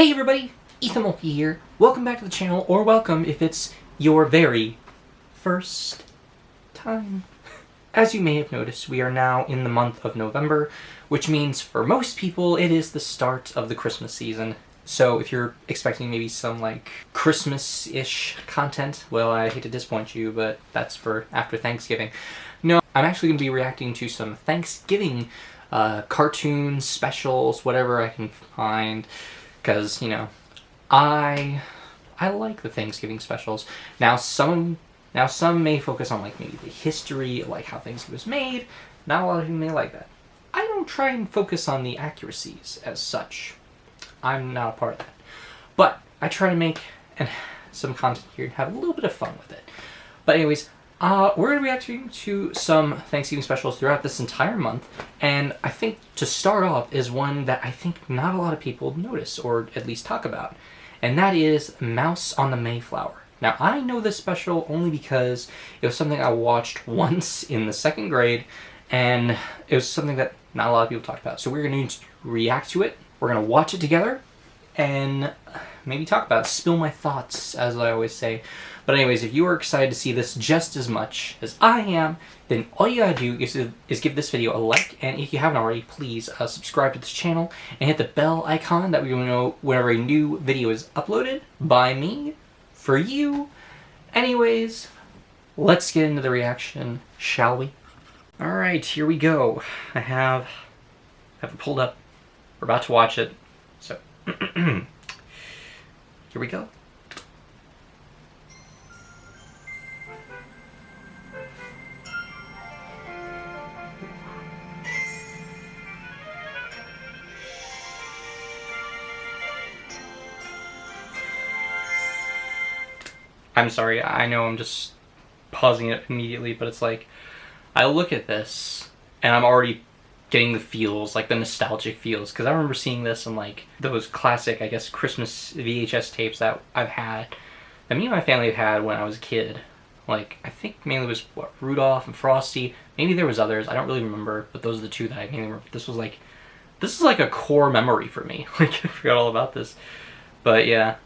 Hey everybody, Ethan Mulkey here. Welcome back to the channel, or welcome if it's your very first time. As you may have noticed, we are now in the month of November, which means for most people it is the start of the Christmas season. So if you're expecting maybe some like Christmas-ish content, well, I hate to disappoint you, but that's for after Thanksgiving. No, I'm actually going to be reacting to some Thanksgiving cartoons, specials, whatever I can find. Because, you know, I like the Thanksgiving specials. Now some may focus on like maybe the history, like how Thanksgiving was made. Not a lot of you may like that. I don't try and focus on the accuracies as such. I'm not a part of that. But I try to make some content here and have a little bit of fun with it. But anyways, we're going to be reacting to some Thanksgiving specials throughout this entire month, and I think to start off is one that I think not a lot of people notice, or at least talk about, and that is Mouse on the Mayflower. Now, I know this special only because it was something I watched once in the 2nd grade, and it was something that not a lot of people talked about. So we're going to react to it, we're going to watch it together, and maybe talk about it, spill my thoughts, as I always say. But anyways, if you are excited to see this just as much as I am, then all you gotta do is give this video a like, and if you haven't already, please subscribe to this channel and hit the bell icon. That way you'll know whenever a new video is uploaded by me, for you. Anyways, let's get into the reaction, shall we? Alright, here we go. I have it pulled up. We're about to watch it. So, here we go. I'm sorry, I know I'm just pausing it immediately, but it's like, I look at this, and I'm already getting the feels, like the nostalgic feels, because I remember seeing this in like those classic, I guess, Christmas VHS tapes that I've had, that me and my family had when I was a kid. Like, I think mainly it was, what, Rudolph and Frosty, maybe there was others, I don't really remember, but those are the two that I mainly remember. This is like a core memory for me, like, I forgot all about this. But yeah,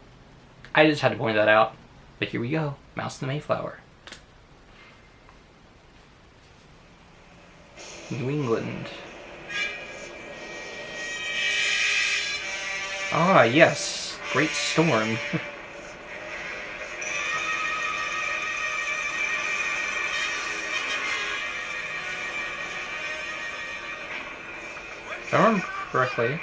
I just had to point that out. But here we go, Mouse on the Mayflower. New England. Ah, yes, great storm. If I remember correctly.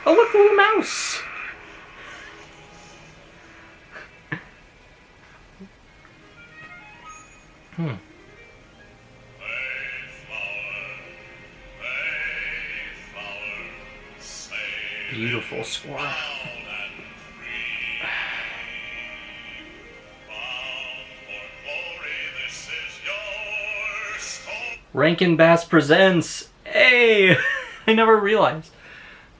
Oh, look, little mouse! Beautiful squirrel. Rankin Bass presents! Hey! I never realized.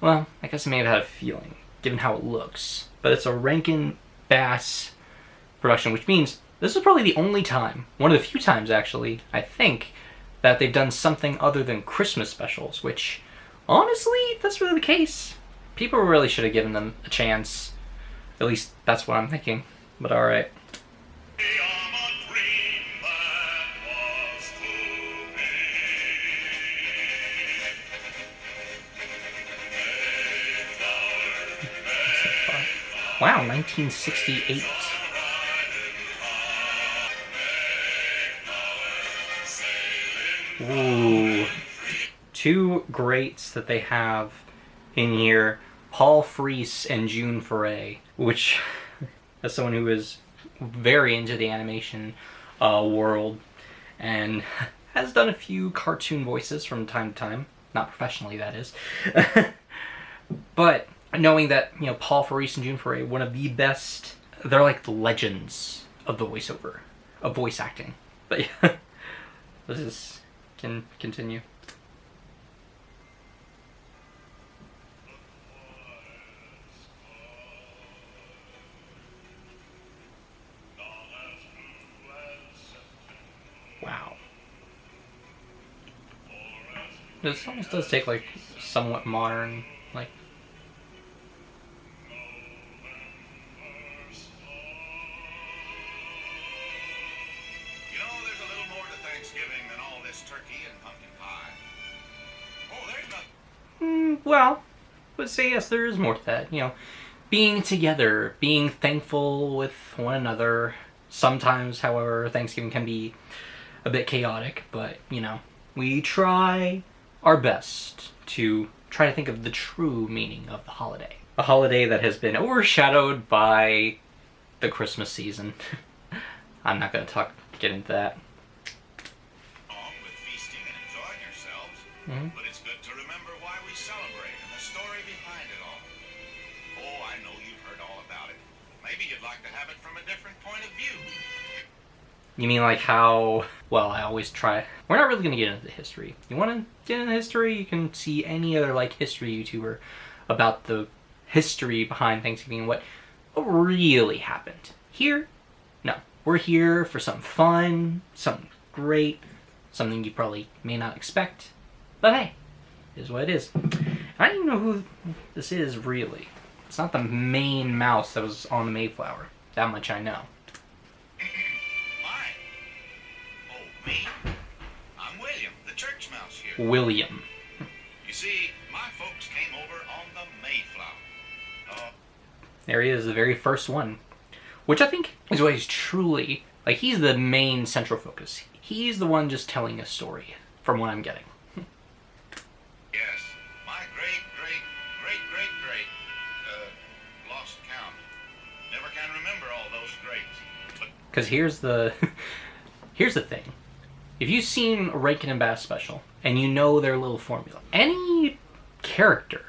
Well, I guess I may have had a feeling, given how it looks. But it's a Rankin Bass production, which means this is probably the only time, one of the few times actually, I think, that they've done something other than Christmas specials, which, honestly, if that's really the case, people really should have given them a chance. At least, that's what I'm thinking. But alright. Wow, 1968. Ooh. Two greats that they have in here, Paul Frees and June Foray, which, as someone who is very into the animation world and has done a few cartoon voices from time to time, not professionally that is, but knowing that, you know, Paul Frees and June Foray, one of the best, they're like the legends of the voiceover, of voice acting. But yeah, let's just continue. This almost does take like somewhat modern, like. You know, there's a little more to Thanksgiving than all this turkey and pumpkin pie. Oh, there's nothing. Well, let's say yes, there is more to that. You know, being together, being thankful with one another. Sometimes, however, Thanksgiving can be a bit chaotic, but, you know, we try our best to try to think of the true meaning of the holiday. A holiday that has been overshadowed by the Christmas season. I'm not going to get into that. With feasting and enjoying yourselves, but it's good to remember why we celebrate and the story behind it all. Oh, I know you've heard all about it. Maybe you'd like to have it from a different point of view. You mean like how... Well, I always try... We're not really going to get into the history. You want to get into history? You can see any other, like, history YouTuber about the history behind Thanksgiving and what really happened. Here, no. We're here for something fun, something great, something you probably may not expect. But hey, it is what it is. I don't even know who this is, really. It's not the main mouse that was on the Mayflower. That much I know. Me? I'm William, the church mouse here. William. You see, my folks came over on the Mayflower. There he is, the very first one. Which I think is what he's truly... Like, he's the main central focus. He's the one just telling a story, from what I'm getting. Yes, my great, lost count. Never can remember all those greats. Because here's the... Here's the thing. If you've seen a Rankin Bass special, and you know their little formula, any character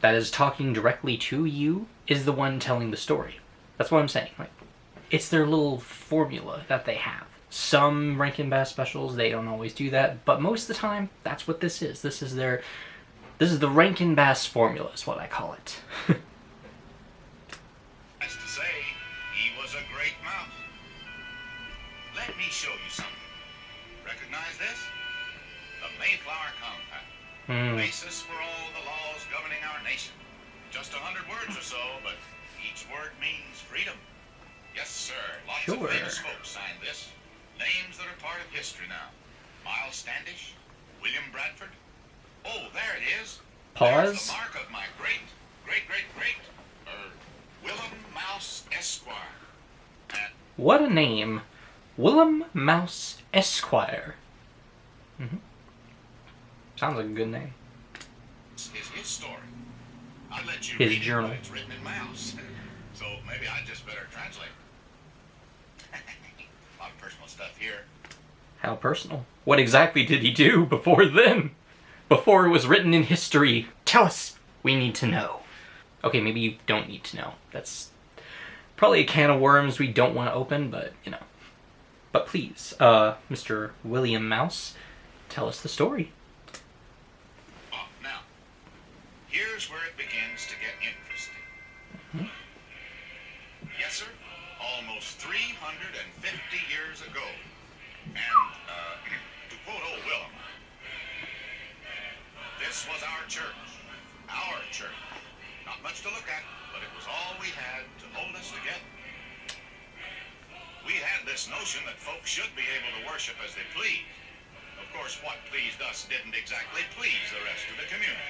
that is talking directly to you is the one telling the story. That's what I'm saying. Like, it's their little formula that they have. Some Rankin Bass specials, they don't always do that, but most of the time, that's what this is. This is the Rankin Bass formula, is what I call it. That's to say, he was a great mouse. Let me show you something. Recognize this? The Mayflower Compact. Basis for all the laws governing our nation. Just 100 words or so, but each word means freedom. Yes, sir. Lots of famous folks signed this. Names that are part of history now. Miles Standish, William Bradford. Oh, there it is. Pause. There's the mark of my great, Willem Mouse Esquire. What a name. Willem Mouse Esquire. Sounds like a good name. Is his story. I'd let you His read journal. it, but it's written in mouse. So maybe I'd just better translate. A lot of personal stuff here. How personal. What exactly did he do before then? Before it was written in history? Tell us. We need to know. Okay, maybe you don't need to know. That's probably a can of worms we don't want to open, but, you know. But please, Mr. William Mouse, tell us the story. Now, here's where it begins to get interesting. Yes, sir. Almost 350 years ago. And, to quote old Willem, this was our church. Our church. Not much to look at, but it was all we had to hold us together. We had this notion that folks should be able to worship as they please. Of course, what pleased us didn't exactly please the rest of the community.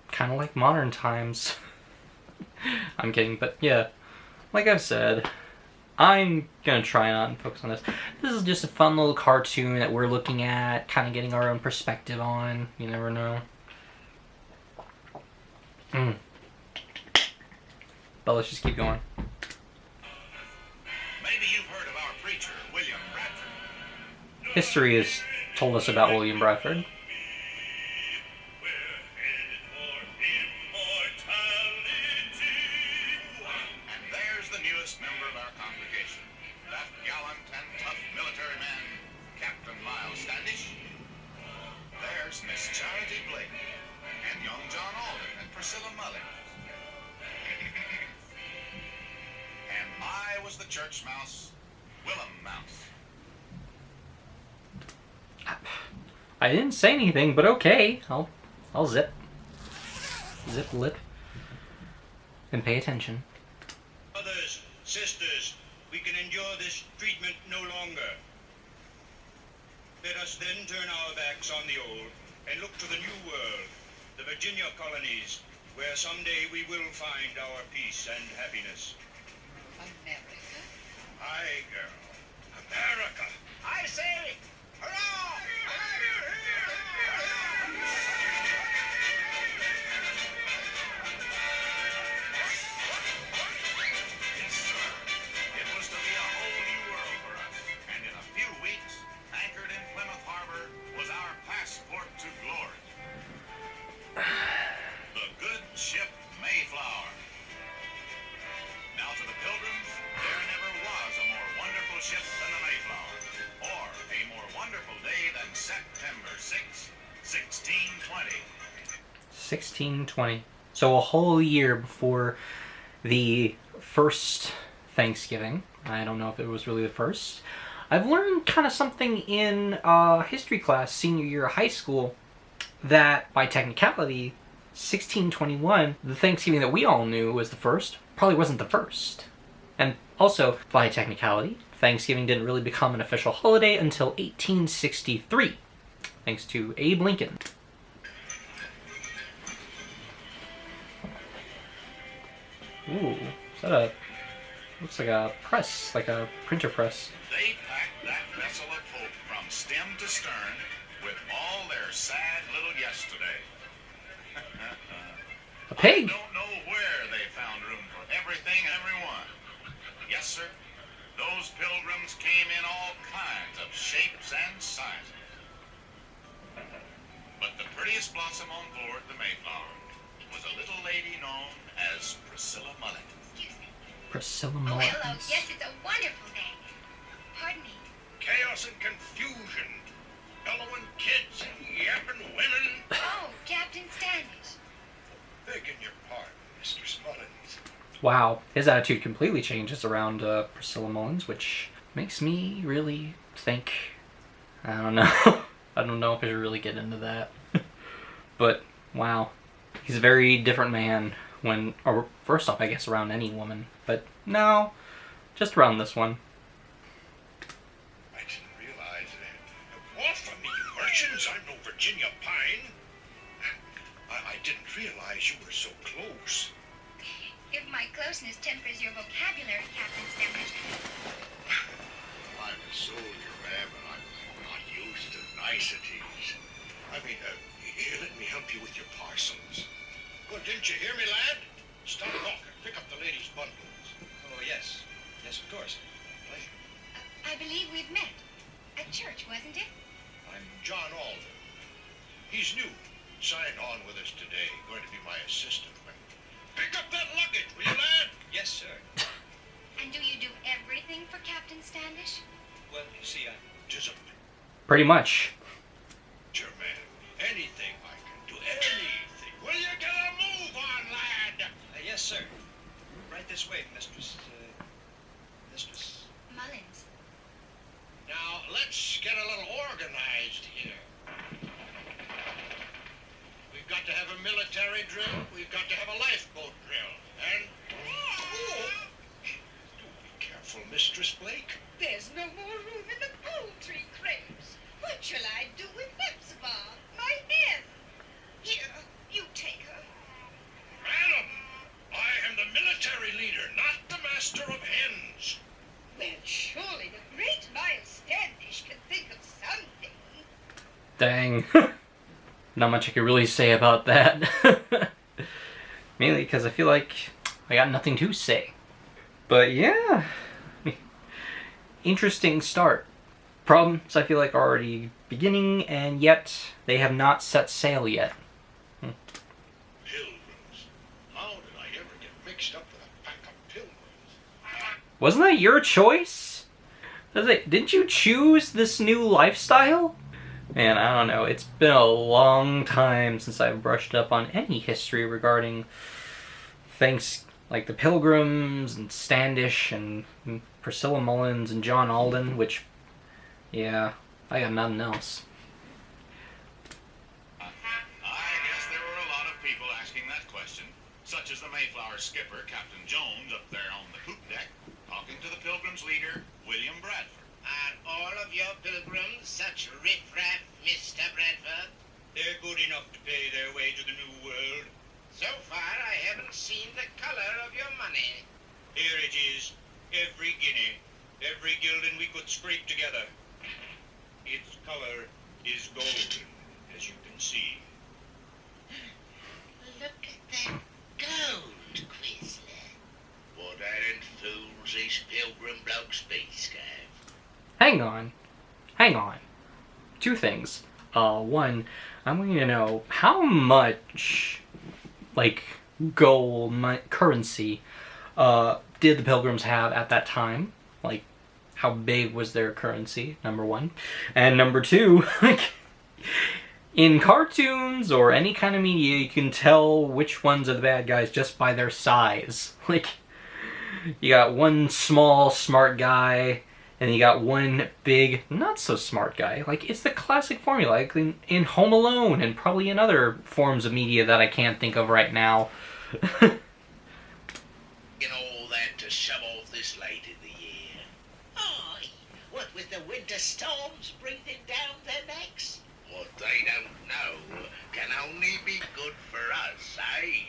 Kind of like modern times. I'm kidding, but yeah. Like I've said, I'm gonna try not and focus on this. This is just a fun little cartoon that we're looking at, kind of getting our own perspective on. You never know. But let's just keep going. Maybe you've heard of our preacher, William Bradford. History has told us about William Bradford. And there's the newest member of our congregation, that gallant and tough military man, Captain Miles Standish. There's Miss Charity Blake, and young John Alden, and Priscilla Mullins. And I was the church mouse, Willem Mouse. I didn't say anything, but okay. I'll zip lip and pay attention. Brothers, sisters, we can endure this treatment no longer. Let us then turn our backs on the old and look to the new world, the Virginia colonies, where someday we will find our peace and happiness. America? Aye, girl. America! I say, hurrah! Yes, sir. It was to be a whole new world for us. And in a few weeks, anchored in Plymouth Harbor was our passport to glory. The good ship Mayflower. Now to the Pilgrims, there never was a more wonderful ship than the Mayflower, or a more wonderful day than September 6, 1620. 1620. So a whole year before the first Thanksgiving. I don't know if it was really the first. I've learned kind of something in history class, senior year of high school, that by technicality, 1621, the Thanksgiving that we all knew was the first, probably wasn't the first. And also, by technicality, Thanksgiving didn't really become an official holiday until 1863, thanks to Abe Lincoln. Ooh, is that a... looks like a press, like a printer press. They packed that vessel of hope from stem to stern with all their sad little yesterday. A pig! I don't know where they found room for everything and everyone. Yes, sir. Those pilgrims came in all kinds of shapes and sizes. But the prettiest blossom on board the Mayflower was a little lady known as Priscilla Mullet. Excuse me. Priscilla Oh, Mullins. hello. Yes, it's a wonderful day. Pardon me. Chaos and confusion. Bellowing kids and yapping women. Oh, Captain Standish. Begging your pardon, Mistress Mullins. Wow, his attitude completely changes around Priscilla Mullins, which makes me really think... I don't know. I don't know if I should really get into that. But, wow. He's a very different man when... or first off, I guess, around any woman. But, no. Just around this one. I didn't realize that. What from me, you merchants? I'm no Virginia pine. I didn't realize you were so close. If my closeness tempers your vocabulary, Captain Standish. I'm a soldier, ma'am, and I'm not used to niceties. I mean, here, let me help you with your parcels. Well, didn't you hear me, lad? Stop talking. Pick up the lady's bundles. Oh, yes. Yes, of course. Pleasure. I believe we've met. At church, wasn't it? I'm John Alden. He's new. Signed on with us today. Going to be my assistant. Pick up that luggage, will you, lad? Yes, sir. And do you do everything for Captain Standish? Well, you see, I'm just a Pretty much. picture man. Anything I can do. Anything. Will you get a move on, lad? Yes, sir. Right this way, Mistress. Mistress. Mullins. Now, let's get a little organized here. We've got to have a military drill. We've got to have a lifeboat drill. And... Oh! Do be careful, Mistress Blake. There's no more room in the poultry crates. What shall I do with Hepzibah, my hen? Here, you take her. Madam, I am the military leader, not the master of hens. Well, surely the great Miles Standish can think of something. Dang. Not much I could really say about that. Mainly because I feel like I got nothing to say. But yeah. Interesting start. Problems I feel like are already beginning, and yet they have not set sail yet. Pilgrims. How did I ever get mixed up with a pack of pilgrims? Wasn't that your choice? Didn't you choose this new lifestyle? Man, I don't know. It's been a long time since I've brushed up on any history regarding things like the Pilgrims and Standish and Priscilla Mullins and John Alden, which, yeah, I got nothing else. skipper, Captain Jones, up there on the poop deck, talking to the Pilgrim's leader, William Bradford. Are all of your pilgrims such riffraff, Mr. Bradford? They're good enough to pay their way to the New World. So far, I haven't seen the color of your money. Here it is, every guinea, every gilden we could scrape together. Its color is golden, as you can see. Look at that gold, Quisler. What aren't fools these pilgrim blokes be, Scav? Hang on. Hang on. Two things. One, I'm wanting to know how much, like, gold currency did the Pilgrims have at that time? Like, how big was their currency, number one? And number two, like, in cartoons or any kind of media, you can tell which ones are the bad guys just by their size. Like, you got one small, smart guy, and you got one big, not so smart guy. Like, it's the classic formula, like in Home Alone, and probably in other forms of media that I can't think of right now. In all that to shove off this late in the year. Aye, what with the winter storms breathing down their necks? What they don't know can only be good for us, eh?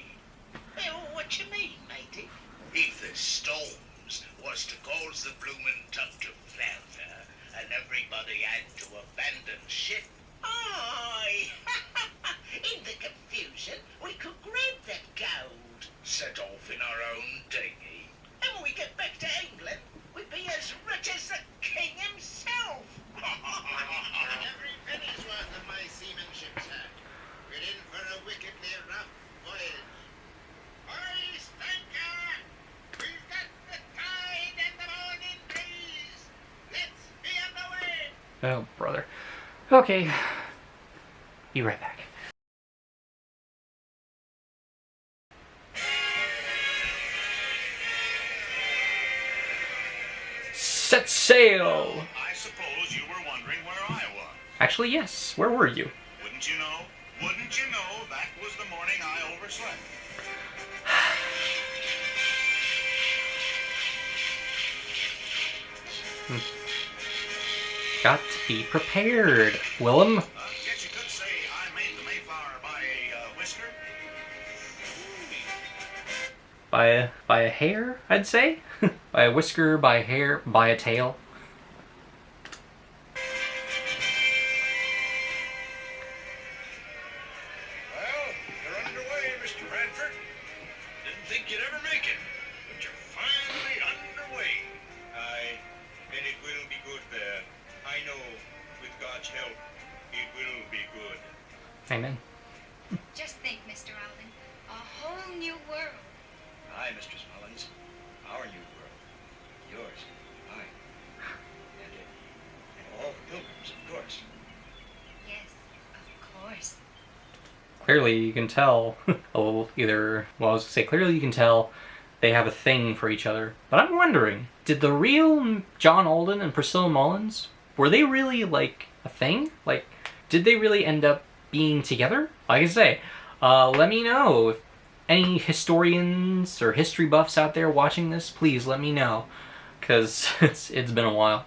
Well, what you mean, matey? If the storms was to cause the bloomin' tub to flounder and everybody had to abandon ship, aye, in the confusion we could grab that gold, set off in our own dinghy, and when we get back to England, we'd be as rich as the king himself. Every penny's worth of my seamanship, sir. We're in for a wickedly rough voyage. Hoist anchor! We've got the tide and the morning breeze. Let's be on the way. Oh, brother. Okay. Be right back. Set sail! I suppose you were wondering where I was. Actually, yes. Where were you? Wouldn't you know? Wouldn't you know that was the morning I overslept? Got to be prepared, Willem. Guess you could say I made the Mayflower by a whisker. By a hair, I'd say. By a whisker, by a hair, by a tail. Well, you're underway, Mr. Bradford. Didn't think you'd ever make it, but you're finally underway. Aye, and it will be good there. I know, with God's help, it will be good. Amen. Just think, Mr. Alden, a whole new world. Aye, Mistress Mullins, our new world. Yours, mine, and all the pilgrims, of course. Yes, of course. Clearly, you can tell. Well, I was gonna say, clearly you can tell they have a thing for each other. But I'm wondering, did the real John Alden and Priscilla Mullins, were they really, like, a thing? Like, did they really end up being together? Like I say, let me know. If any historians or history buffs out there watching this, please let me know. Because it's been a while.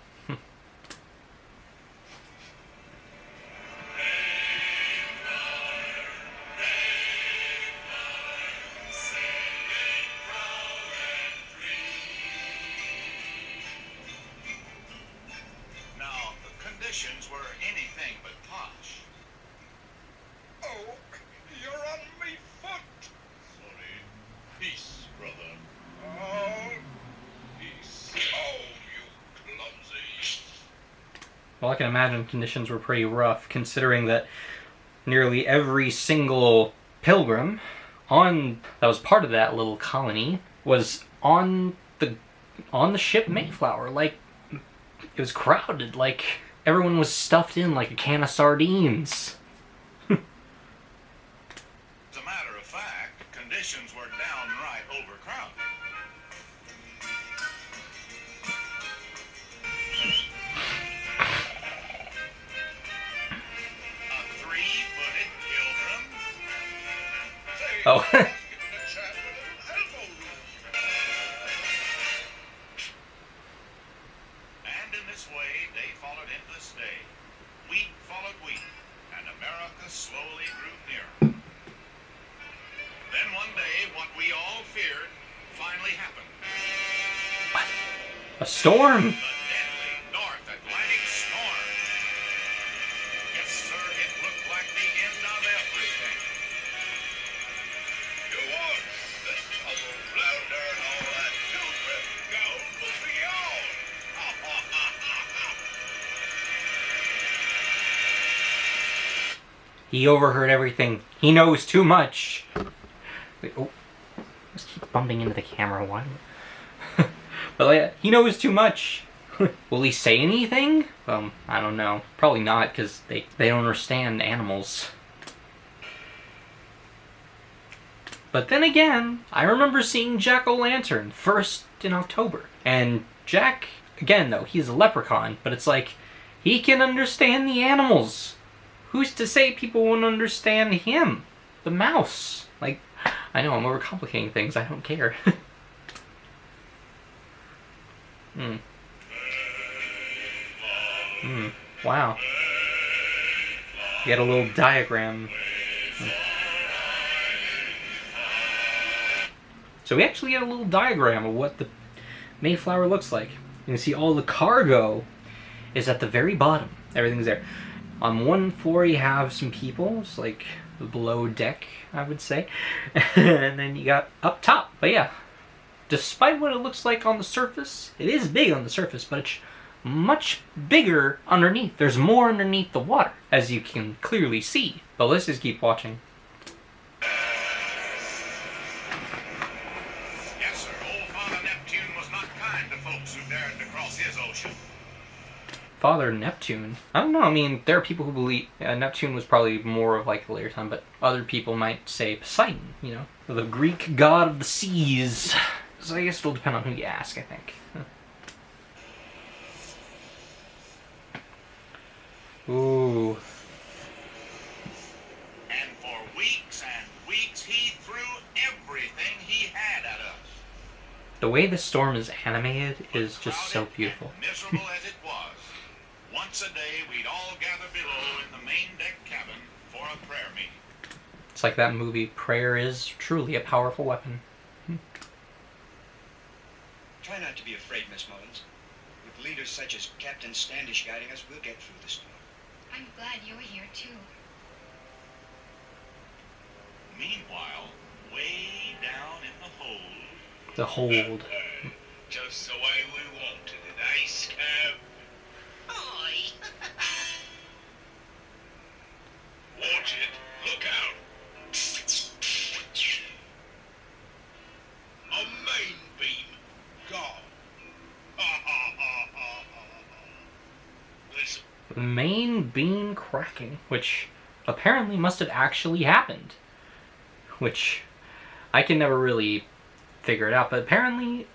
Now, the conditions were anything but posh. Oh, you're on me foot. Sorry. Peace, brother. Oh, peace. Oh, you clumsy. Well, I can imagine conditions were pretty rough, considering that nearly every single pilgrim that was part of that little colony was on the ship Mayflower. Like, it was crowded. Like, everyone was stuffed in like a can of sardines. As a matter of fact, conditions were downright overcrowded. A three-footed pilgrim? Oh. Give the chap a little elbow slowly drew nearer. Then one day, what we all feared finally happened. A storm! The deadly North Atlantic storm. Yes, sir, it looked like the end of everything. You won. The trouble flounder and all that two-trip gold will be yours. He overheard everything. He knows too much. Wait, oh, just keep bumping into the camera. Why? But yeah, he knows too much. Will he say anything? I don't know. Probably not, because they don't understand animals. But then again, I remember seeing Jack-o'-lantern first in October. And Jack, again though, he's a leprechaun, but it's like, he can understand the animals. Who's to say people won't understand him? The mouse. Like, I know I'm overcomplicating things, I don't care. Wow. You got a little diagram. So we actually get a little diagram of what the Mayflower looks like. You can see all the cargo is at the very bottom. Everything's there. On one floor you have some people. It's like the below deck, I would say. And then you got up top. But yeah, despite what it looks like on the surface, it is big on the surface, but it's much bigger underneath. There's more underneath the water, as you can clearly see. But let's just keep watching. Yes, sir, old Father Neptune was not kind to folks who dared to cross his ocean. Father Neptune? I don't know, I mean, there are people who believe Neptune was probably more of like a later time, but other people might say Poseidon, you know? The Greek god of the seas. So I guess it'll depend on who you ask, I think. Ooh. And for weeks and weeks, he threw everything he had at us. The way the storm is animated is just so Crowded beautiful. and miserable as it was, once a day we'd all gather below in the main deck cabin for a prayer meeting. It's like that movie, Prayer is truly a powerful weapon. Try not to be afraid, Miss Mullins. With leaders such as Captain Standish guiding us, we'll get through the storm. I'm glad you're here, too. Meanwhile, way down in the hold, The hold. Just the way we wanted it, eh, Scab? Oi. Watch it. Look out. A main beam. Gone. Listen. The main beam cracking, which apparently must have actually happened. Which I can never really figure it out, but apparently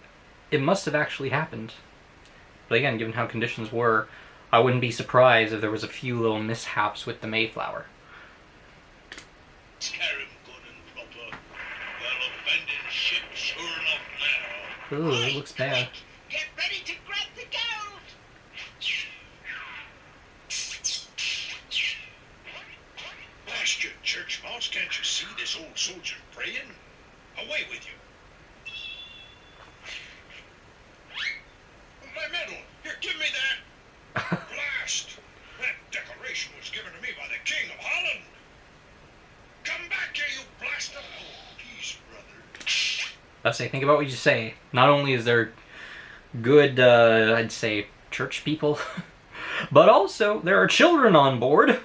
it must have actually happened. But again, given how conditions were, I wouldn't be surprised if there was a few little mishaps with the Mayflower. Scare him good and proper. They'll abandon ship sure enough now. Ooh, it looks bad. Get ready to grab the gold. Blast you, church mouse. Can't you see this old soldier praying? Away with you. My medal. Here, give me that. Blast. That decoration was given to me by the King of Holland. Come back here, you blaster. Oh, peace, brother. Let's say, think about what you say. Not only is there good, I'd say, church people, but also there are children on board.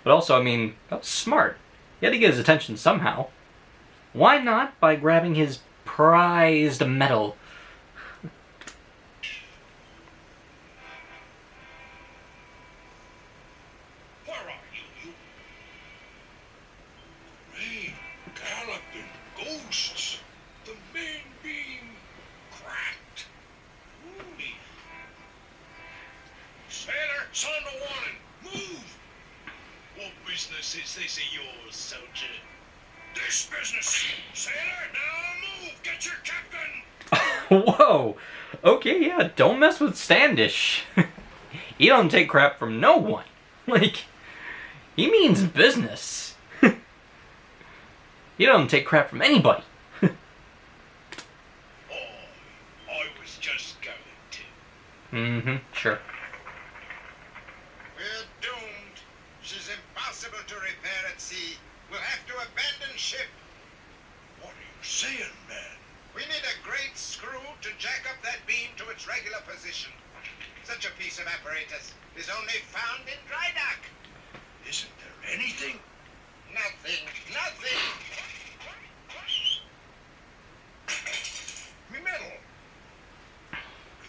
But also, I mean, that was smart. He had to get his attention somehow. Why not by grabbing his prized medal? Where are you? Rain, galloping ghosts. The main beam cracked. Ooh. Sailor, sound a warning. Move. What business is this of yours, soldier? This business. Sailor, now move. Get your captain. Whoa! Okay, yeah, don't mess with Standish. He don't take crap from no one. Like, He means business. He don't take crap from anybody. Oh, I was just going to. Mm-hmm, sure. We're doomed. She's impossible to repair at sea. We'll have to abandon ship. What are you saying, man? We need a great screw to jack up that beam to its regular position. Such a piece of apparatus is only found in dry dock. Isn't there anything? Nothing. Nothing. Me metal.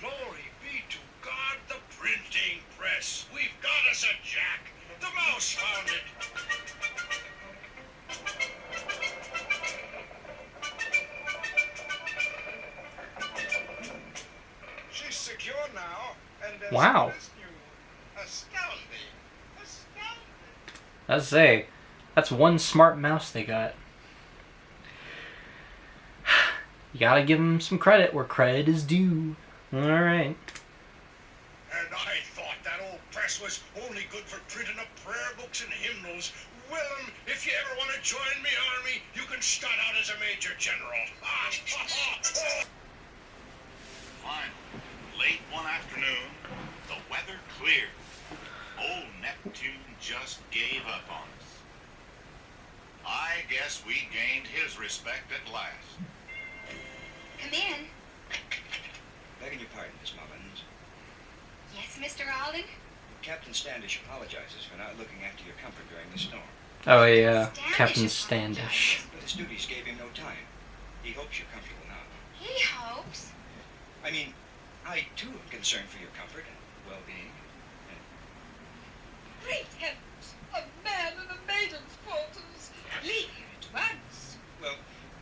Glory be to God, the printing press. We've got us a jack. The mouse found it. She's secure now, and as Wow. good as new. Astounding. Astounding. Let's say, that's one smart mouse they got. You gotta give them some credit where credit is due. Alright. And I thought that old press was only good for printing up prayer books and hymnals. Well, if you ever want to join me army, you can start out as a major general. Finally, late one afternoon, the weather cleared. Old Neptune just gave up on us. I guess we gained his respect at last. Come in. Begging your pardon, Miss Mullins. Yes, Mr. Alden? Captain Standish apologizes for not looking after your comfort during the storm. Oh yeah, Standish Captain apologized. Standish. But his duties gave him no time. He hopes you're comfortable now. He hopes. I mean, I too am concerned for your comfort and well-being. Great heavens! A man in a maiden's quarters! Leave here at once! Well,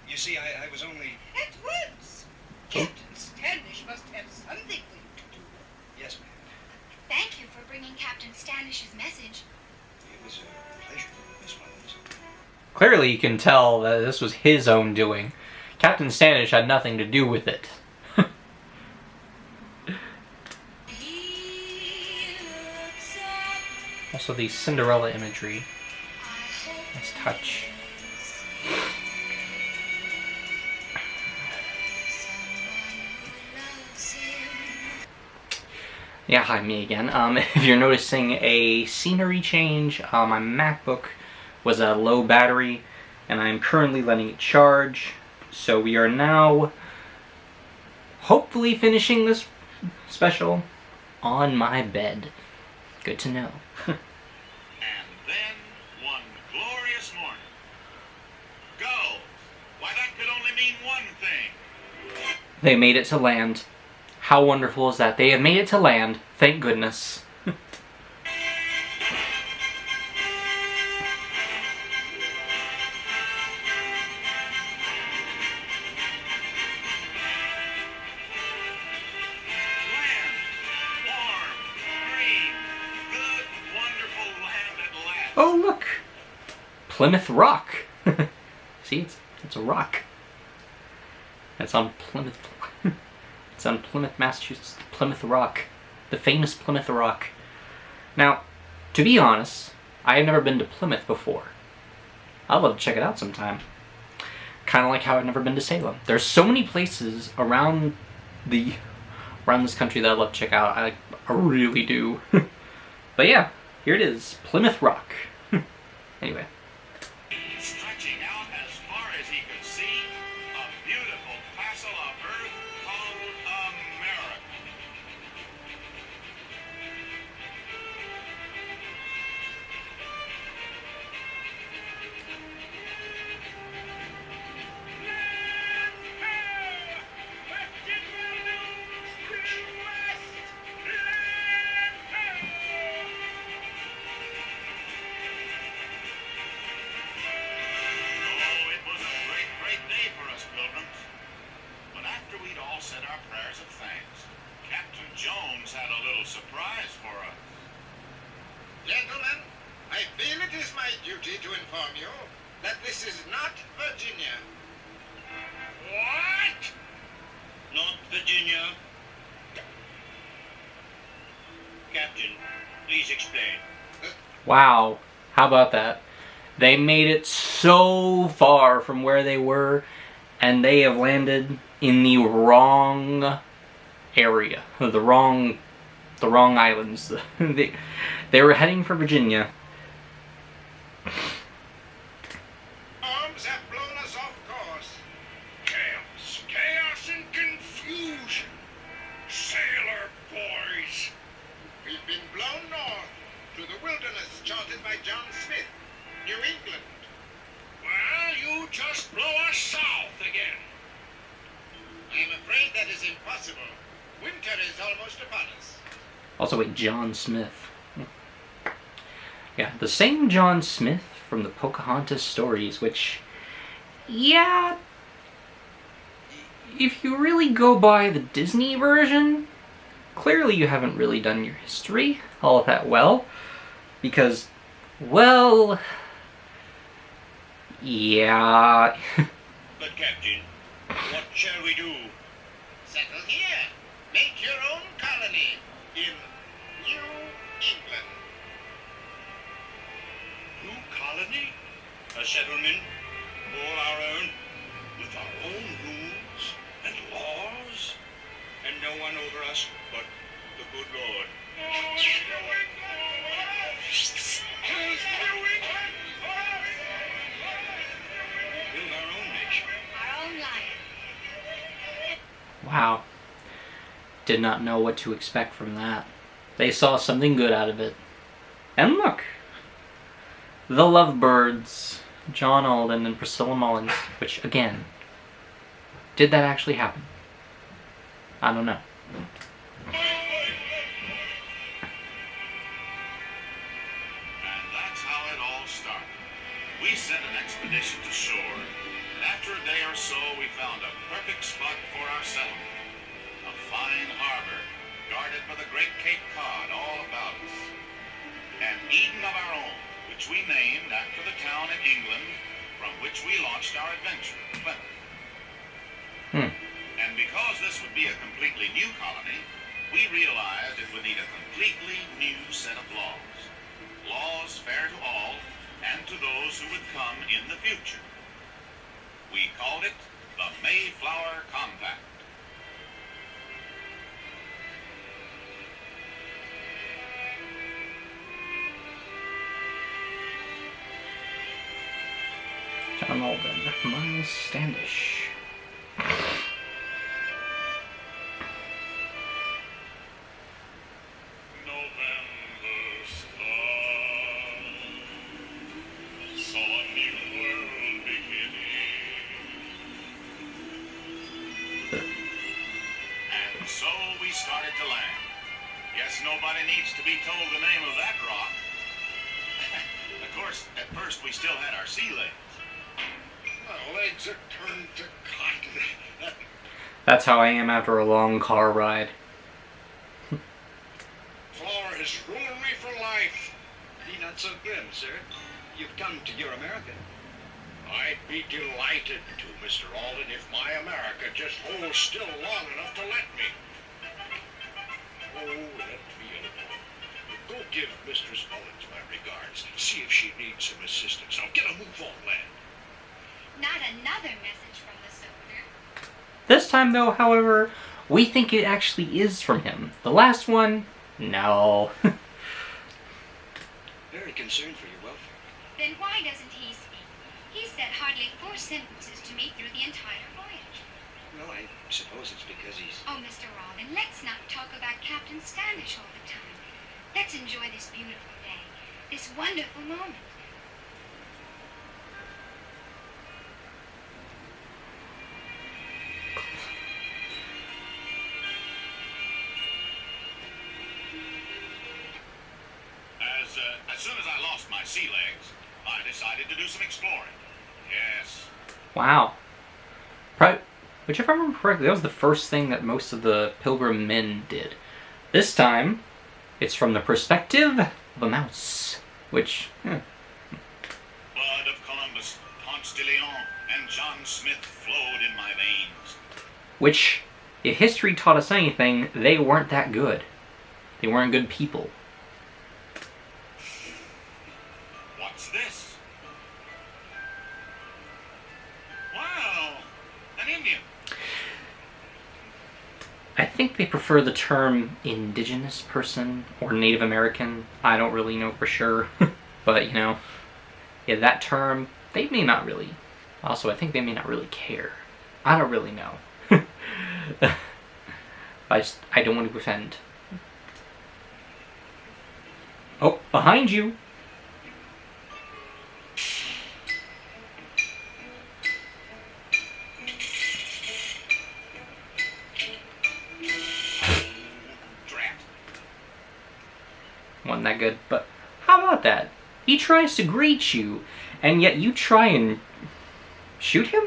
you see, I was only... At once! Captain Standish must have something for you to do. Yes, ma'am. Thank you for bringing Captain Standish's message. It was a pleasure, Miss Mullins. Clearly you can tell that this was his own doing. Captain Standish had nothing to do with it. Also the Cinderella imagery. Nice touch. Yeah, hi, me again. If you're noticing a scenery change, my MacBook was at a low battery, and I'm currently letting it charge. So we are now hopefully finishing this special on my bed. Good to know. And then, one glorious morning. Go! Why, that could only mean one thing. They made it to land. How wonderful is that? They have made it to land. Thank goodness. Land. Warm. Green. Good, wonderful land at last. Oh, look! Plymouth Rock. See, it's a rock. It's on Plymouth. It's on Plymouth, Massachusetts. Plymouth Rock. The famous Plymouth Rock. Now, to be honest, I have never been to Plymouth before. I'd love to check it out sometime. Kind of like how I've never been to Salem. There's so many places around this country that I'd love to check out. I really do. But yeah, here it is. Plymouth Rock. Anyway. Stretching out as far as he could see, a beautiful parcel of earth called America. Oh, it was a great, great day for us pilgrims. But after we'd all said our prayers of thanks, Captain Jones had a little surprise for us. Gentlemen, I feel it is my duty to inform you that this is not Virginia. What? Not Virginia. Captain, please explain. Wow. How about that? They made it so far from where they were, and they have landed in the wrong area, the wrong islands. They were heading for Virginia. Arms have blown us off course. Chaos and confusion. Sailor boys. We've been blown north to the wilderness charted by John Smith, New England. Well, you just blow us south again. I'm afraid that is impossible. Winter is almost upon us. Also, wait, John Smith. Yeah, the same John Smith from the Pocahontas stories, which, yeah, if you really go by the Disney version, clearly you haven't really done your history all that well, because, well, yeah. But, Captain, what shall we do? Settle here. Make your own colony in New England. New colony? A settlement, all our own, with our own rules and laws, and no one over us but the good Lord. Build our own nation. Our own lion. Wow. Did not know what to expect from that. They saw something good out of it. And look! The Lovebirds, John Alden and Priscilla Mullins, which, again, did that actually happen? I don't know. And that's how it all started. We sent an expedition to shore, and after a day or so, we found a perfect spot for our settlement. A fine harbor, guarded by the great Cape Cod all about us. An Eden of our own, which we named after the town in England from which we launched our adventure, Plymouth. And because this would be a completely new colony, we realized it would need a completely new set of laws. Laws fair to all and to those who would come in the future. We called it the Mayflower Compact. John Alden, Miles Standish. November star saw a new world beginning. And so we started to land. Guess nobody needs to be told the name of that rock. Of course, at first we still had our sea legs. My legs are turned to cotton. That's how I am after a long car ride. Floor has ruined me for life. Be not so grim, sir. You've come to your America. I'd be delighted to, Mr. Alden, if my America just holds still long enough to let me. Oh, let me alone. Go give Mistress Mullins my regards. See if she needs some assistance. Now get a move on, lad. Not another message from the soldier. This time, though, however, we think it actually is from him. The last one, no. Very concerned for your welfare. Then why doesn't he speak? He said hardly 4 sentences to me through the entire voyage. Well, I suppose it's because he's... Oh, Mr. Rawlin, let's not talk about Captain Standish all the time. Let's enjoy this beautiful day, this wonderful moment. As soon as I lost my sea legs, I decided to do some exploring. Yes. Wow. Which, if I remember correctly, that was the first thing that most of the Pilgrim men did. This time, it's from the perspective of a mouse. Which, Blood of Columbus, Ponce de Leon, and John Smith flowed in my veins. which, if history taught us anything, they weren't that good. They weren't good people. What I think they prefer the term indigenous person or Native American. I don't really know for sure. But, you know, yeah, that term, they may not really. Also, I think they may not really care. I don't really know. I don't want to offend. Oh, behind you! Wasn't that good, but how about that? He tries to greet you, and yet you try and shoot him?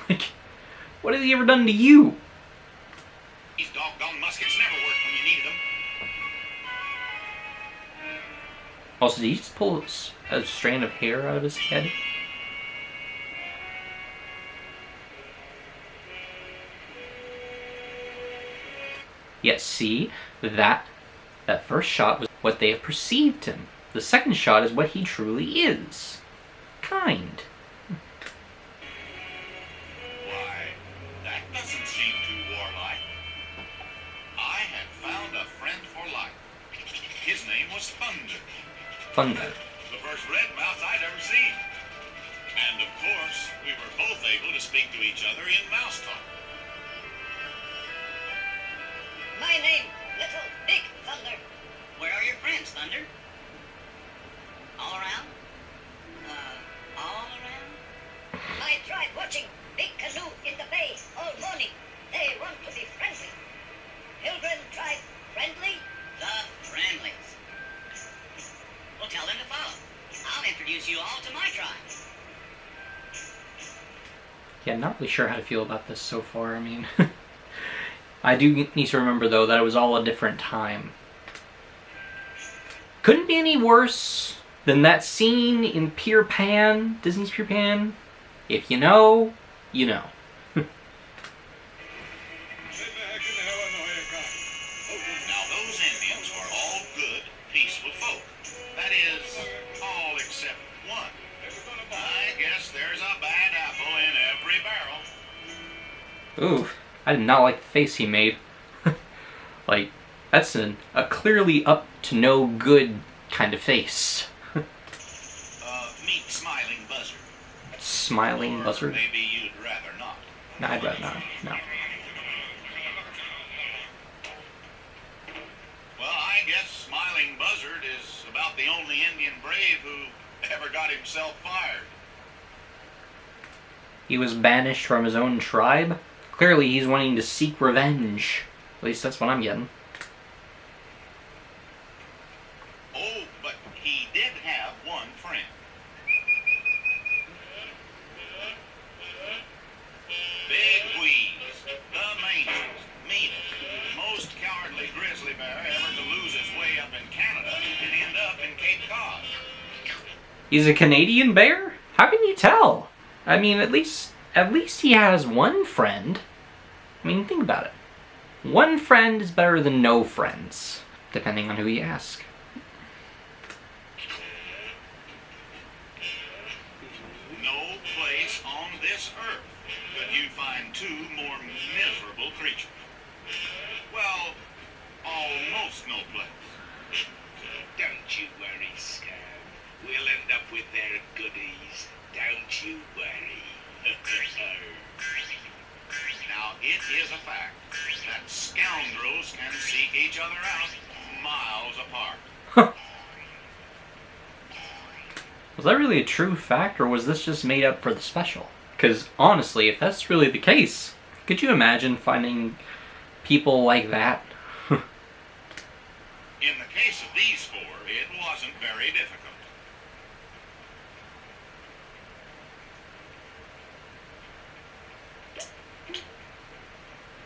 Like, what has he ever done to you? These doggone muskets never worked when you needed them. Also, did he just pull a strand of hair out of his head? Yes, see? That first shot was what they have perceived him. The second shot is what he truly is. Kind. Why, that doesn't seem too warlike. I had found a friend for life. His name was Thunder. Thunder. The first red mouse I'd ever seen. And of course, we were both able to speak to each other in mouse talk. My name, Little Big Thunder. Where are your friends, Thunder? All around? All around? I tried watching Big Canoe in the bay all morning. They want to be friendly. Pilgrim tribe friendly? The friendlies. Well, tell them to follow. I'll introduce you all to my tribe. Yeah, not really sure how to feel about this so far. I mean, I do need to remember, though, that it was all a different time. Couldn't be any worse than that scene in Peter Pan, Disney's Peter Pan. If you know, you know. Now, those Indians were all good, peaceful folk. That is, all except one. I guess there's a bad apple in every barrel. Ooh, I did not like the face he made. Like, that's a clearly up to no good kind of face. Meet Smiling Buzzard. Smiling Or buzzard? maybe you'd rather not. No, I'd rather not. No. Well, I guess Smiling Buzzard is about the only Indian brave who ever got himself fired. He was banished from his own tribe? Clearly he's wanting to seek revenge. At least that's what I'm getting. Oh, but he did have one friend. Big Wheeze, the mangiest, meanest, most cowardly grizzly bear ever to lose his way up in Canada and end up in Cape Cod. He's a Canadian bear? How can you tell? I mean, at least he has one friend. I mean, think about it. One friend is better than no friends, depending on who you ask. No place on this earth could you find two more miserable creatures. Well, almost no place. Don't you worry, Scab. We'll end up with their goodies. Don't you worry. Now, it is a fact that scoundrels can seek each other out miles apart. Was that really a true fact, or was this just made up for the special? Because honestly, if that's really the case, could you imagine finding people like that? In the case of these four, it wasn't very difficult.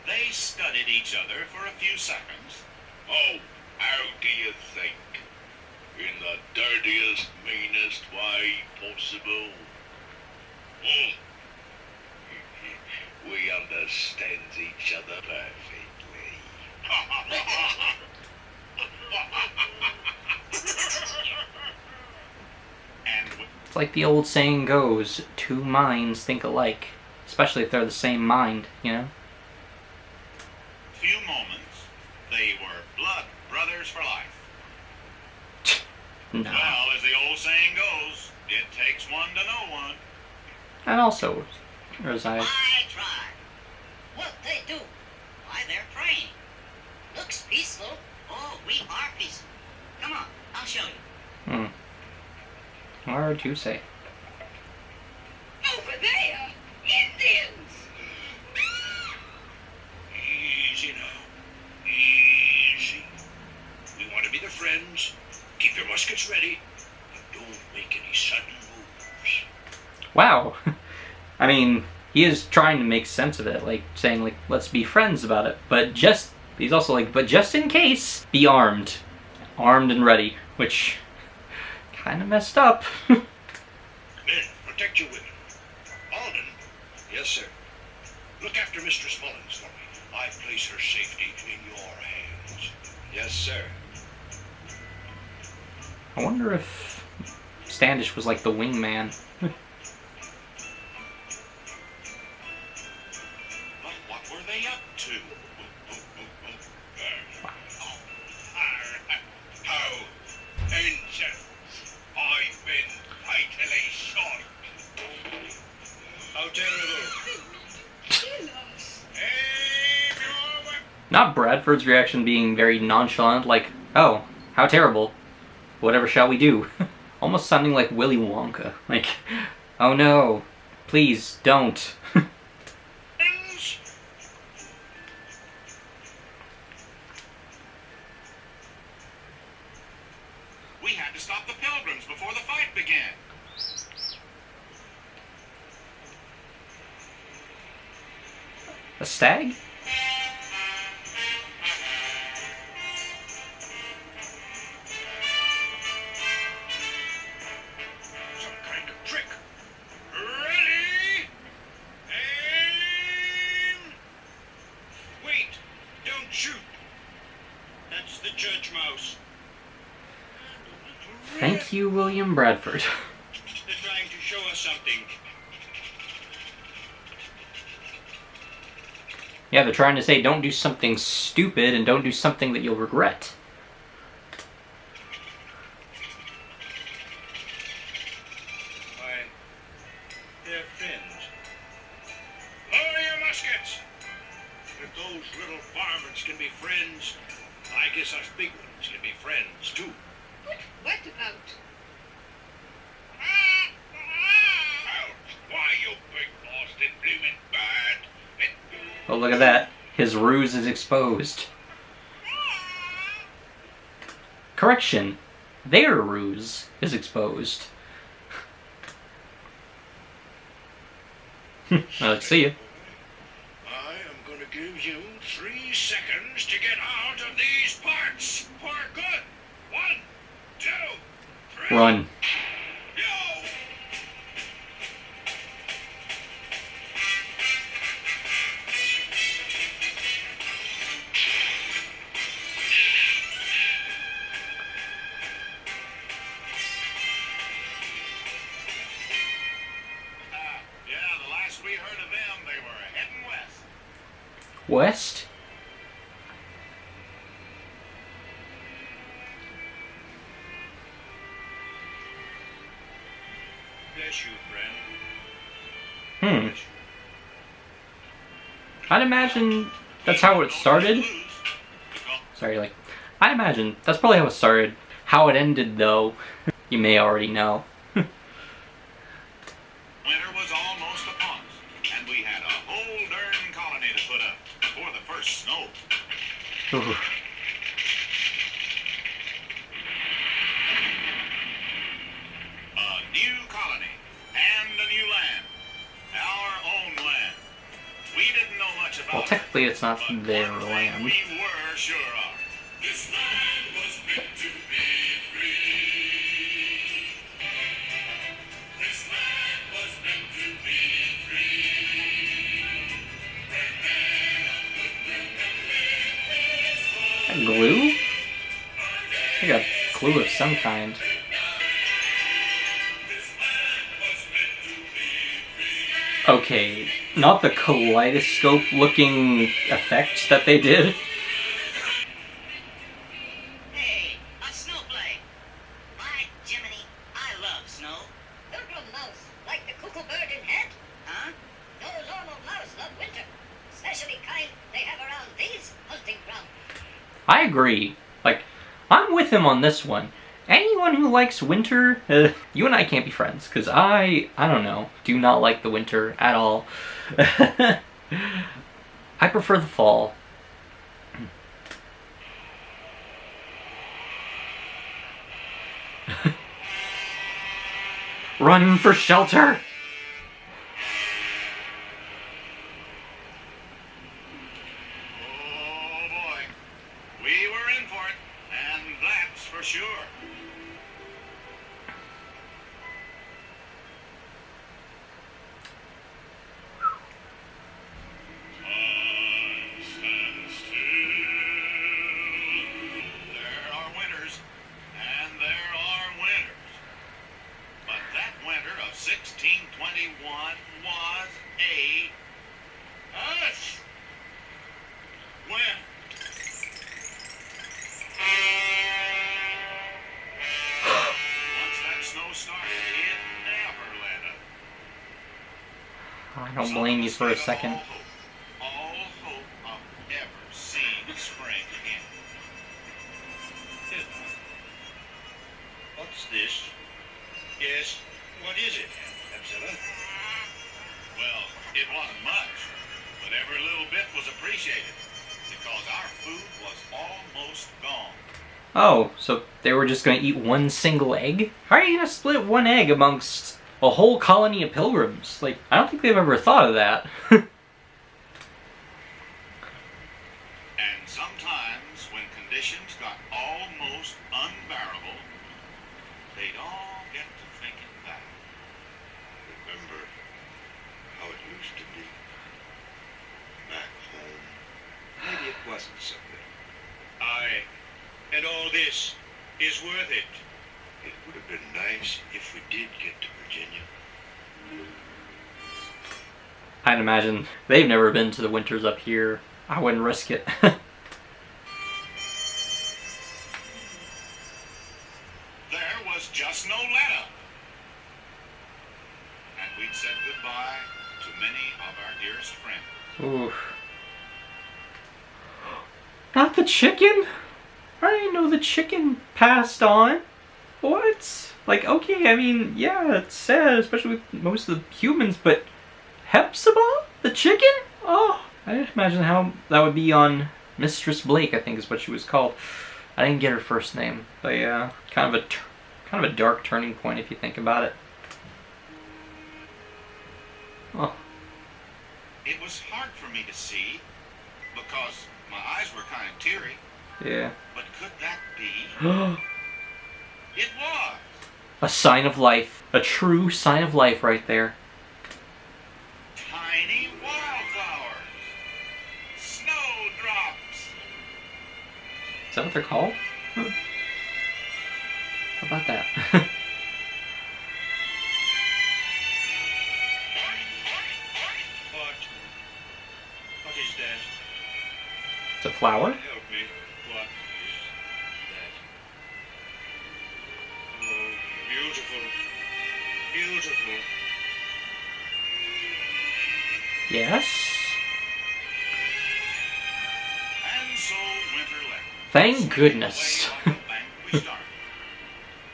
They studied each other for a few seconds. Oh, how do you think? In the dirtiest, meanest way possible. We understand each other perfectly. And It's like the old saying goes, two minds think alike. Especially if they're the same mind, you know? few moments, they were blood brothers for life. No. Well, as the old saying goes, it takes one to know one. And also, resides. My tribe. What they do? Why, they're praying. Looks peaceful. Oh, we are peaceful. Come on, I'll show you. Hard to say. Over there, Indians. Easy now. Easy. We want to be their friends. Keep your muskets ready. And don't make any sudden moves. Wow. I mean, he is trying to make sense of it, like saying, like, let's be friends about it. But he's also like, but just in case, be armed. Armed and ready, which kind of messed up. Men, protect your women. Alden. Yes, sir. Look after Mistress Mullins for me. I place her safety in your hands. Yes, sir. I wonder if Standish was like the wingman. But what were they up to? How ancient. I've been vitally shot. How terrible. Kill us. Aim your weapon. Not Bradford's reaction being very nonchalant, like, oh, how terrible. Whatever shall we do? Almost sounding like Willy Wonka. Like, oh no, please don't. We had to stop the pilgrims before the fight began. A stag? Some kind of trick. Ready? Aim! Wait! Don't shoot! That's the church mouse. Thank you, William Bradford. They're trying to show us something. Yeah, they're trying to say don't do something stupid and don't do something that you'll regret. Why, they're friends. Lower your muskets! If those little varmints can be friends, I guess us big ones can be friends too. But what about? Ouch! Why, you big Boston bloomin' bird! Oh, look at that. His ruse is exposed. Correction. Their ruse is exposed. Let's see you. I am going to give you 3 seconds to get out of these parts for good. 1, 2, 3. Run. Yo! Yeah, the last we heard of them, they were heading west. West? Bless you, friend. Hmm. Bless you. I'd imagine that's how it started. Sorry, like, I imagine that's probably how it started. How it ended, though, you may already know. Winter was almost upon us, and we had a whole darn colony to put up before the first snow. Ooh. A new colony and a new land. Our own land. We didn't know much about Well, it, technically, it's not but their one thing land. we were sure of. This land was meant to be free. This land was meant to be free. Where men of goodwill can live this Glue? I think a glue of some kind. Okay, not the kaleidoscope looking effect that they did. I agree. Like, I'm with him on this one. Anyone who likes winter, you and I can't be friends, because I don't know, do not like the winter at all. I prefer the fall. Run for shelter! Oh boy, we were in for it, and that's for sure. Time stands still. There are winners, and there are winners. But that winter of 1621 was a us win. Once that snow started, it never let up. I don't blame you for a second. All hope of ever seeing spring again. What's this? Yes, what is it, Abzilla? Well, it wasn't much, but every little bit was appreciated because our food was almost gone. Oh, so they were just going to eat one single egg? How are you going to split one egg amongst a whole colony of pilgrims? Like, I don't think they've ever thought of that. And sometimes when conditions got almost unbearable, they'd all get to thinking back. Remember how it used to be back home. Maybe it wasn't so good. Aye. And all this is worth it. It would have been nice if we did get to Virginia. I'd imagine they've never been to the winters up here. I wouldn't risk it. There was just no let-up. And we'd said goodbye to many of our dearest friends. Oof. Not the chicken? I didn't know the chicken passed on. What? Like, okay, I mean, yeah, it's sad, especially with most of the humans, but Hepzibah? The chicken? Oh, I didn't imagine how that would be on Mistress Blake, I think is what she was called. I didn't get her first name, but yeah, kind of a dark turning point if you think about it. Oh. It was hard for me to see because my eyes were kind of teary. Yeah. But could that be? It was. A sign of life. A true sign of life right there. Tiny wildflowers. Snowdrops. Is that what they're called? Huh. How about that? What is that? It's a flower? Help me. What is that? Oh, beautiful. Beautiful. Yes? And so winter left. Thank Sweeping goodness. away on the bank we started.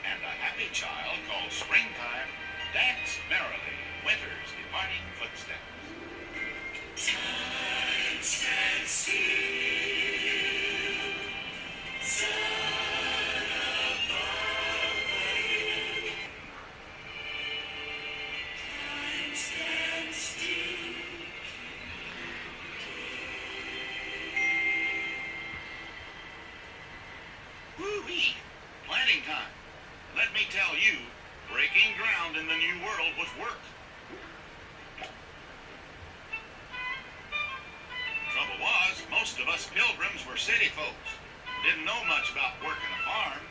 And a happy child called springtime danced merrily winter's departing footsteps. Time stands still, sun above the hill. Time stands still. Woo-wee! Planting time. Let me tell you, breaking ground in the new world was work. Trouble was, most of us pilgrims were city folks. Didn't know much about working a farm.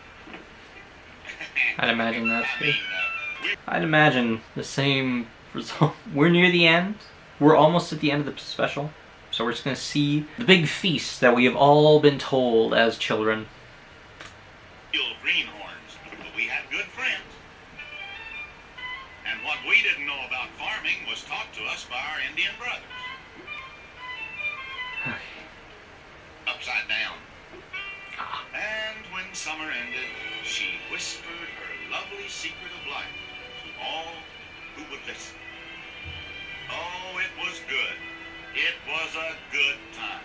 I'd imagine that I too. mean, I'd imagine the same result. We're near the end. We're almost at the end of the special. So we're just going to see the big feast that we have all been told as children. real greenhorns, but we had good friends. And what we didn't know about farming was taught to us by our Indian brothers. Upside down. summer ended, she whispered her lovely secret of life to all who would listen. Oh, it was good. It was a good time.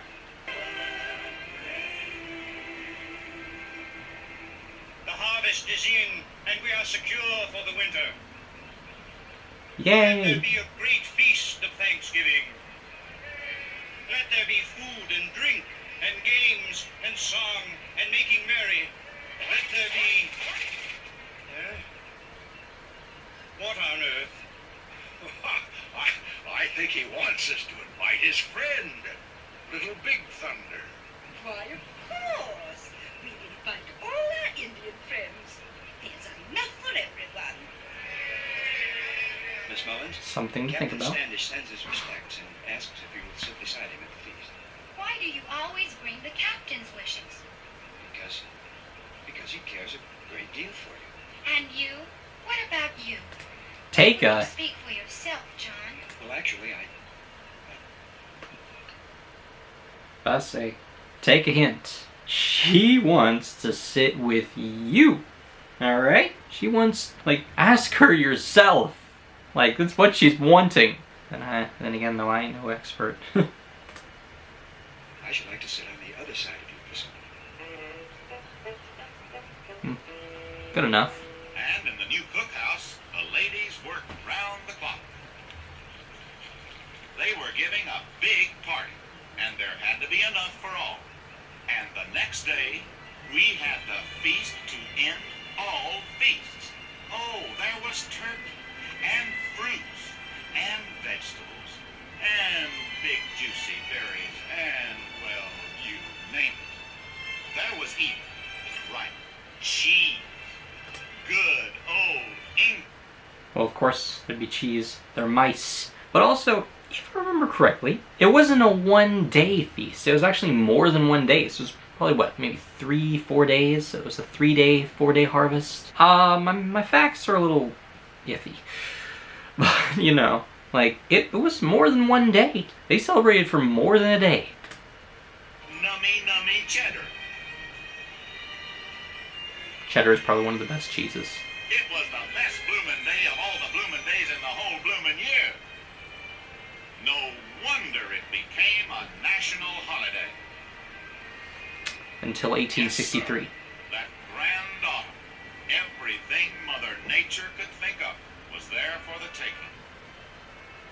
The harvest is in, and we are secure for the winter. Let there Yay! be a great feast of Thanksgiving. Let there be food and drink, and games, and song, and making merry. Let there be... What on earth? I think he wants us to invite his friend, Little Big Thunder. Why, of course. We'll invite all our Indian friends. There's enough for everyone. Miss Mullins, Something to think Captain about. Standish sends his respects and asks if you will sit beside him at the feast. Why do you always bring the captain's wishes? Because he cares a great deal for you. And you? What about you? Take You a. speak for yourself, John. Well, actually, I say, take a hint. She wants to sit with you. Alright? She wants, like, ask her yourself. Like, that's what she's wanting. Then again, though, I ain't no expert. I should like to sit on the other side of you, Priscilla. Good enough. And in the new cookhouse, the ladies worked round the clock. They were giving a big party, and there had to be enough for all. And the next day, we had the feast to end all feasts. Oh, there was turkey, and fruits, and vegetables, and big juicy berries, and, well, you name it. There was even, right, cheese. Good old English. Well, of course, there'd be cheese. They're mice. But also, if I remember correctly, it wasn't a one-day feast. It was actually more than one day. So it was probably, what, maybe 3-4 days? So it was a 3-day, 4-day harvest. My facts are a little iffy. But, you know, like, it was more than one day. They celebrated for more than a day. Nummy cheddar. Cheddar is probably one of the best cheeses. It was the best bloomin' day of all the bloomin' days in the whole bloomin' year. No wonder it became a national holiday. Until 1863. That grand autumn, everything Mother Nature could think of was there for the taking.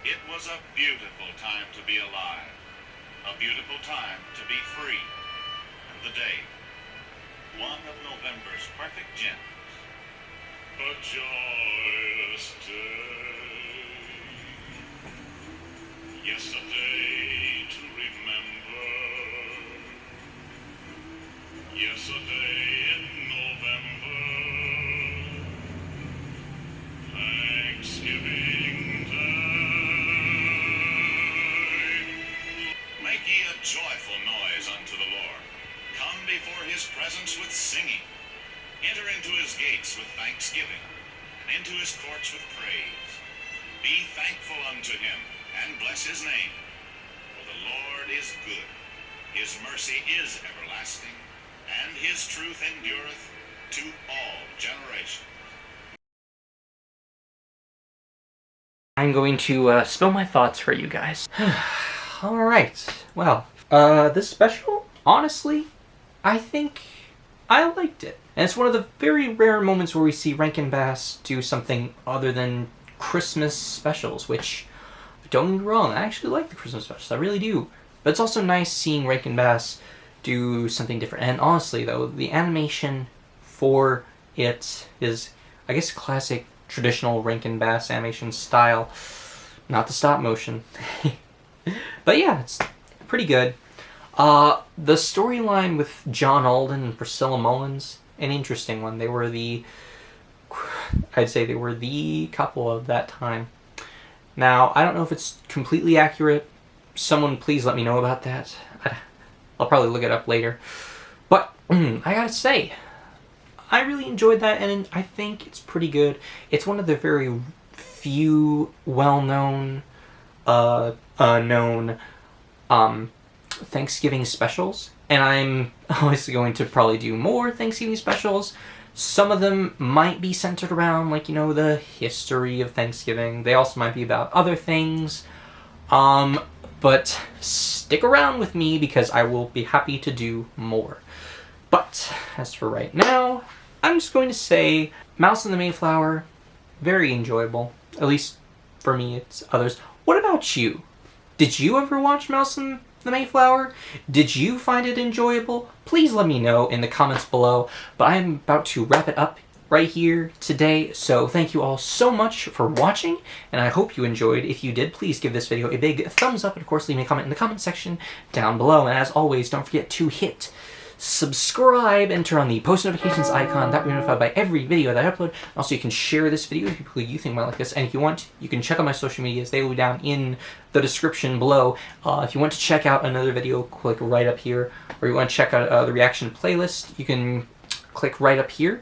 It was a beautiful time to be alive, a beautiful time to be free, and the day, one of November's perfect gems. A joyous day. Yes, a day to remember. Yes, a day in November. Thanksgiving Day. Make ye a joyful noise unto the Lord. Come before his presence with singing. Enter into his gates with thanksgiving, and into his courts with praise. Be thankful unto him, and bless his name. For the Lord is good, his mercy is everlasting, and his truth endureth to all generations. I'm going to spill my thoughts for you guys. Alright, well, this special, honestly, I think I liked it. And it's one of the very rare moments where we see Rankin Bass do something other than Christmas specials, which, don't get me wrong, I actually like the Christmas specials, I really do. But it's also nice seeing Rankin Bass do something different. And honestly, though, the animation for it is, I guess, classic, traditional Rankin Bass animation style. Not the stop motion. But yeah, it's pretty good. The storyline with John Alden and Priscilla Mullins, an interesting one. They were I'd say they were the couple of that time. Now, I don't know if it's completely accurate. Someone please let me know about that. I'll probably look it up later. But, I gotta say, I really enjoyed that, and I think it's pretty good. It's one of the very few well-known, Thanksgiving specials. and I'm always going to probably do more Thanksgiving specials. Some of them might be centered around, like, you know, the history of Thanksgiving. They also might be about other things. But stick around with me because I will be happy to do more. But as for right now, I'm just going to say Mouse and the Mayflower, very enjoyable. At least for me, it's others. What about you? Did you ever watch Mouse and the Mayflower? Did you find it enjoyable? Please let me know in the comments below. But I'm about to wrap it up right here today, so thank you all so much for watching, and I hope you enjoyed. If you did, please give this video a big thumbs up, and of course leave me a comment in the comment section down below. And as always, don't forget to hit subscribe and turn on the post notifications icon. That way you're notified by every video that I upload. Also, you can share this video with people who you think might like this, and if you want, you can check out my social medias. They will be down in the description below. If you want to check out another video, click right up here, or you want to check out the reaction playlist, you can click right up here.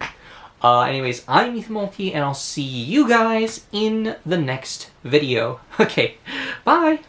Anyways, I'm Ethan Mulkey, and I'll see you guys in the next video. Okay, bye!